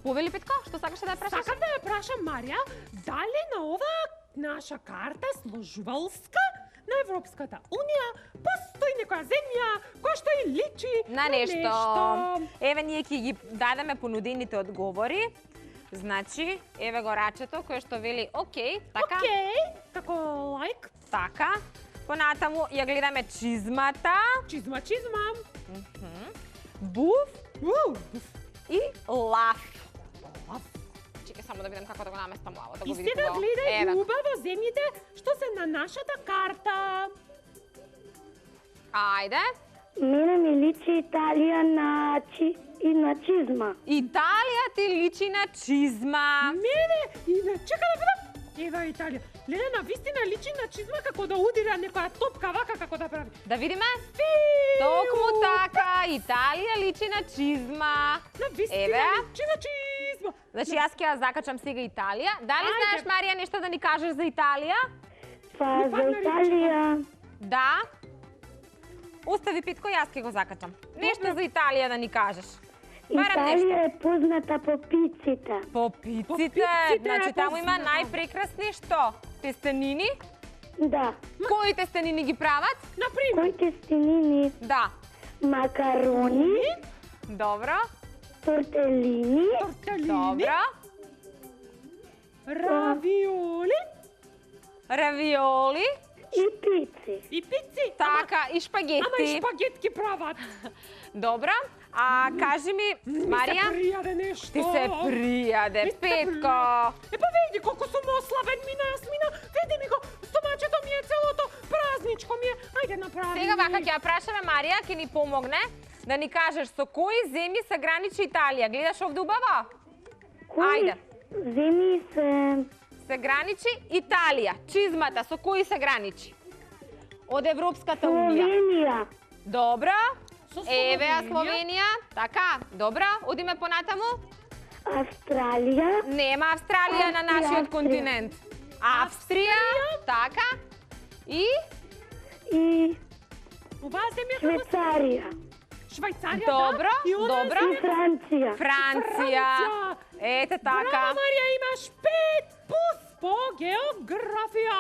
Повели, Петко, што сакаш да ја прашаш? Сакам да ја прашам, Марија, дали на оваа наша карта сложувалска на Европската Унија постои некоја земја која што и личи На нешто. Еве, ние ќе ги дадеме понудените одговори. Значи, еве го рачето кое што вели окей, така? Окей, како лайк. Така. Понатаму ја гледаме чизмата. Чизма. Буф и лав. Лав. Чекај само да видам како да го наместам лаво, да го И видите сега убаво. гледај Еве. убаво земјите што се на нашата карта. Ајде. Мене ми личи Италија и на чизма. Италија ти личи на чизма. Мене и на чека да видам. Ева Италија. Леле, на вистина личи на чизма како да удира некоја топка вака како да прави. Да видиме? Токму така, Италија личи на чизма. На вистина Еве. личи на чизма. Значи јас ќе ја закачам сега Италија. Дали Ајде. знаеш, Марија, нешто да ни кажеш за Италија? Па за Италија Да. Остави, Питко, јас ќе го закачам. Нешто за Италија да ни кажеш. Барам нешто. Италија е позната по пиците. По пиците. пиците Значи е таму има позната. најпрекрасни што? Тестенини? Да. Кои тестенини ги прават? Например, Кои тестинини, Да. макарони, Добро. тортелини, тортелини, Добро. равиоли Равиоли. и пици. и пици. Така, и Ама и шпагети. шпагетки прават. Добро. А кажи ми, Марија, Ми се пријаде нешто. ти се пријаде, Ми се Петко. Е па види колку сум ослабен јас мина. Види ми го, стомачето ми е целото празничко ми е. Ајде направи. Сега вака ќе ја прашаме Марија, ќе ни помогне да ни кажеш со кои земји се граничи Италија. Гледаш овде убаво? Ајде. Земји се Се граничи Италија. Чизмата со кои се граничи? Од Европската Унија. Словенија, Добро. Со Еве ја Словенија. Словенија. Така, добро. Одиме понатаму. Австралија, Нема Австралија на нашиот Австрија. континент. Австрија. Така. И и Оваа земја како се? Швейцарија, Швајцарија, Добро, да? И она добро. и Франција. Франција. Франција. Ете така. Браво, Марија, имаш 5 пус по географија.